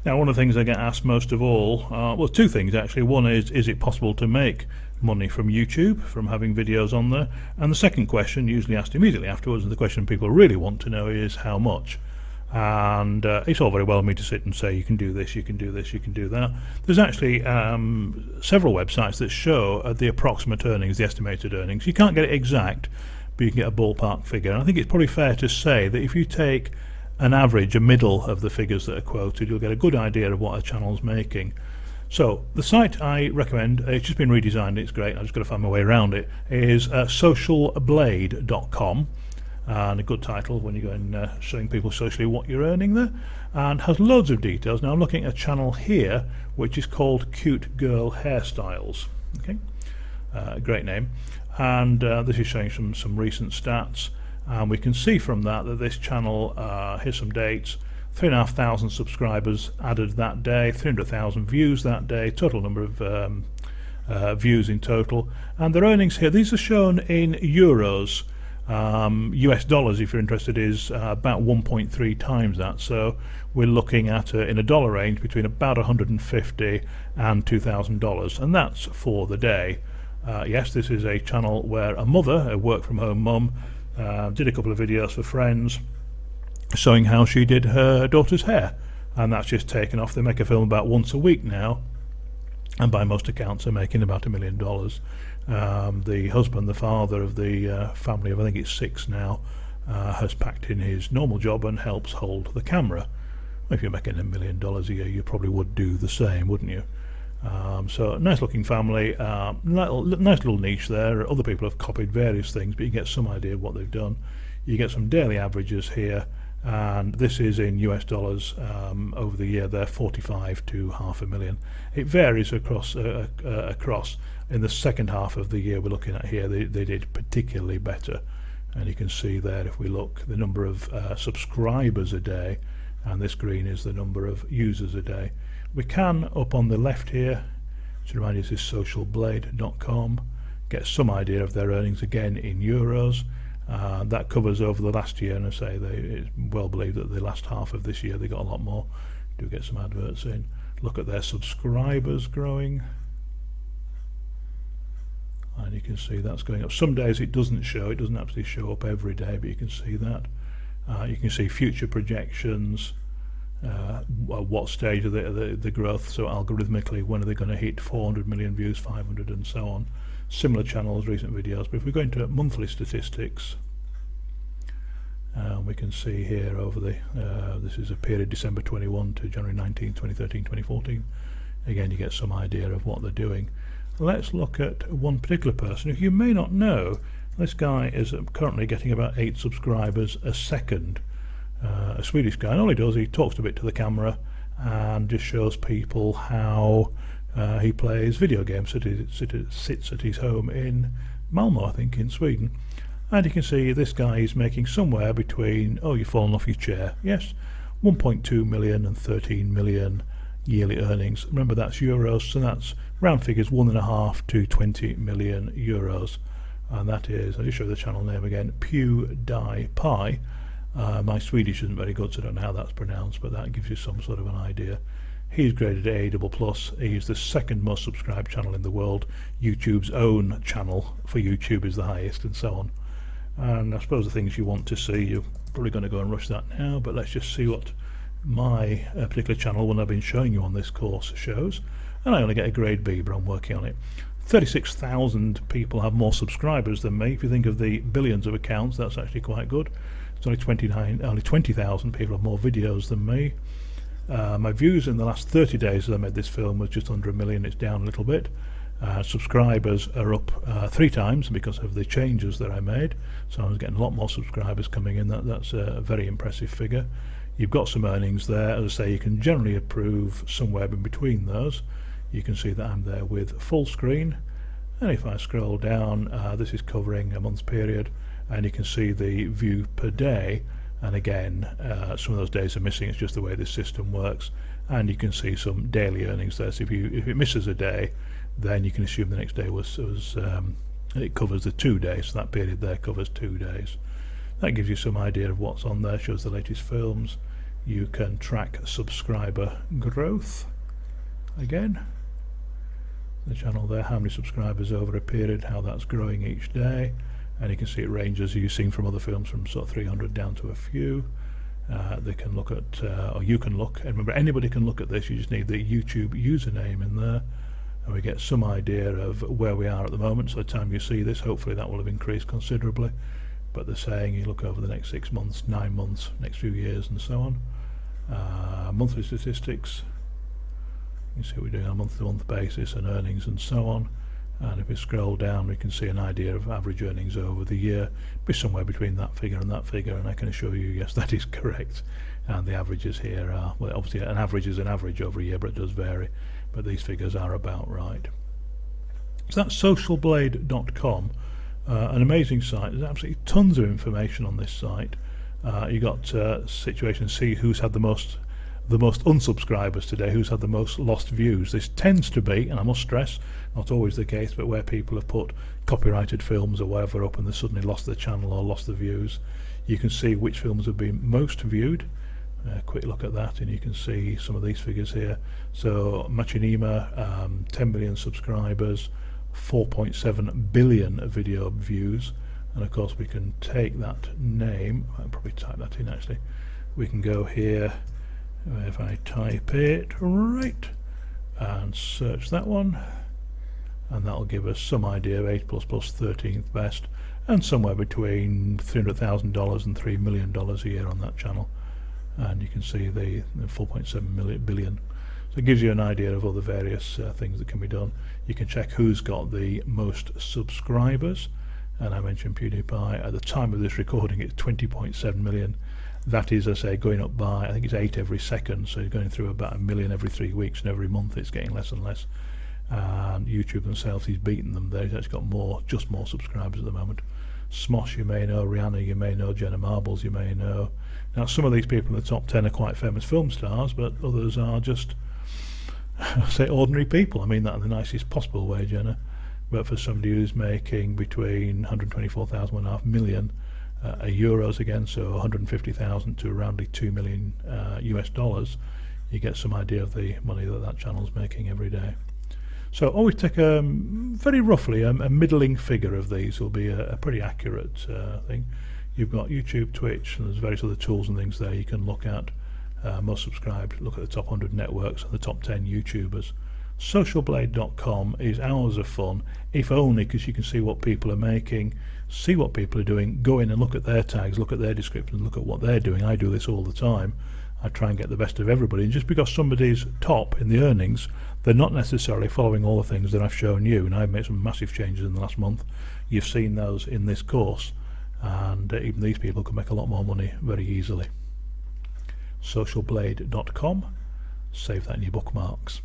Now, one of the things I get asked most of all, well, two things actually. One is it possible to make money from YouTube, from having videos on there? And the second question, usually asked immediately afterwards, and the question people really want to know is how much? And it's all very well me to sit and say you can do this, you can do this, you can do that. There's actually several websites that show the approximate earnings, the estimated earnings. You can't get it exact, but you can get a ballpark figure. And I think it's probably fair to say that if you take an average, a middle of the figures that are quoted, you'll get a good idea of what a channel's making. So the site I recommend, it's just been redesigned, it's great, I've just got to find my way around it, is socialblade.com. And a good title when you go in showing people socially what you're earning there, and has loads of details. Now I'm looking at a channel here which is called Cute Girl Hairstyles. Okay, great name, and this is showing some recent stats, and we can see from that this channel, here's some dates, 3,500 subscribers added that day, 300,000 views that day, total number of views in total, and their earnings here, these are shown in euros. US dollars, if you're interested, is about 1.3 times that, so we're looking at in a dollar range between about $150 and $2,000, and that's for the day. Yes, this is a channel where a mother, a work from home mum, did a couple of videos for friends showing how she did her daughter's hair, and that's just taken off. They make a film about once a week now, and by most accounts are making about $1 million. The husband, the father of the family of I think it's 6 now, has packed in his normal job and helps hold the camera. If you're making $1 million a year, you probably would do the same, wouldn't you? So a nice looking family, nice little niche there. Other people have copied various things, but you get some idea of what they've done. You get some daily averages here, and this is in US dollars over the year. They're 45 to half a million. It varies across. In the second half of the year we're looking at here, they did particularly better, and you can see there, if we look, the number of subscribers a day, and this green is the number of users a day. We can, up on the left here, to remind you, this is socialblade.com, get some idea of their earnings again in euros. That covers over the last year, and I say it's well believed that the last half of this year they got a lot more. Do get some adverts in. Look at their subscribers growing, and you can see that's going up. Some days it doesn't actually show up every day, but you can see that. You can see future projections, what stage of the growth, so algorithmically when are they going to hit 400 million views, 500 and so on. Similar channels, recent videos. But if we go into monthly statistics, we can see here over the this is a period December 21 to January 19, 2013, 2014. Again, you get some idea of what they're doing. Let's look at one particular person who you may not know. This guy is currently getting about 8 subscribers a second. A Swedish guy, and all he does, he talks a bit to the camera and just shows people how he plays video games. Sits at his home in Malmo, I think, in Sweden. And you can see this guy is making somewhere between, oh, you've fallen off your chair, yes, 1.2 million and 13 million yearly earnings. Remember, that's euros, so that's round figures 1.5 to 20 million euros. And that is, I'll just show the channel name again, PewDiePie. My Swedish isn't very good, so I don't know how that's pronounced, but that gives you some sort of an idea. He's graded A++. He's the second most subscribed channel in the world. YouTube's own channel for YouTube is the highest, and so on. And I suppose the things you want to see, you're probably going to go and rush that now, but let's just see what my particular channel, one I've been showing you on this course, shows. And I only get a grade B, but I'm working on it. 36,000 people have more subscribers than me. If you think of the billions of accounts, that's actually quite good. It's only 20,000 people have more videos than me. My views in the last 30 days as I made this film was just under 1 million. It's down a little bit. Subscribers are up 3 times because of the changes that I made, so I was getting a lot more subscribers coming in. That's a very impressive figure. You've got some earnings there. As I say, you can generally approve somewhere in between those. You can see that I'm there with full screen, and if I scroll down, this is covering a month's period, and you can see the view per day. And again, some of those days are missing. It's just the way this system works, and you can see some daily earnings there. So if it misses a day, then you can assume the next day it covers the 2 days, so that period there covers 2 days. That gives you some idea of what's on there. Shows the latest films, You can track subscriber growth. Again, the channel there, how many subscribers over a period, how that's growing each day, and you can see it ranges, you've seen from other films, from sort of 300 down to a few. They can look at, or you can look, and remember anybody can look at this, you just need the YouTube username in there, and we get some idea of where we are at the moment. So by the time you see this, hopefully that will have increased considerably, but they're saying you look over the next 6 months, 9 months, next few years and so on. Monthly statistics, you see what we're doing on a month-to-month basis, and earnings and so on. And if we scroll down, we can see an idea of average earnings over the year, be somewhere between that figure, and I can assure you, yes, that is correct. And the averages here are, well, obviously an average is an average over a year, but it does vary, but these figures are about right. So that's socialblade.com, an amazing site. There's absolutely tons of information on this site. You got situations, see who's had the most unsubscribers today, who's had the most lost views. This tends to be, and I must stress, not always the case, but where people have put copyrighted films or whatever up and they suddenly lost the channel or lost the views. You can see which films have been most viewed. Quick look at that, and you can see some of these figures here. So Machinima, 10 million subscribers, 4.7 billion video views, and of course we can take that name, I'll probably type that in actually, we can go here, if I type it right and search that one, and that'll give us some idea of 8++ 13th best, and somewhere between $300,000 and $3 million a year on that channel. And you can see the 4.7 billion. So it gives you an idea of all the various things that can be done. You can check who's got the most subscribers, and I mentioned PewDiePie. At the time of this recording, it's 20.7 million. That is, I say, going up by, I think it's 8 every second, so you're going through about 1 million every 3 weeks, and every month it's getting less and less. And YouTube themselves, he's beaten them there. He's actually got just more subscribers at the moment. Smosh, you may know, Rihanna, you may know, Jenna Marbles, you may know. Now, some of these people in the top 10 are quite famous film stars, but others are just, say, ordinary people. I mean that in the nicest possible way, Jenna. But for somebody who's making between 124,000 and a half million euros again, so 150,000 to around 2 million US dollars, you get some idea of the money that channel's making every day. So always take very roughly a middling figure of these will be a pretty accurate thing. You've got YouTube, Twitch, and there's various other tools and things there you can look at. Most subscribed, look at the top 100 networks and the top 10 YouTubers. Socialblade.com is hours of fun, if only because you can see what people are making, see what people are doing, go in and look at their tags, look at their descriptions, look at what they're doing. I do this all the time. I try and get the best of everybody, and just because somebody's top in the earnings, they're not necessarily following all the things that I've shown you, and I've made some massive changes in the last month. You've seen those in this course, and even these people can make a lot more money very easily. Socialblade.com, save that in your bookmarks.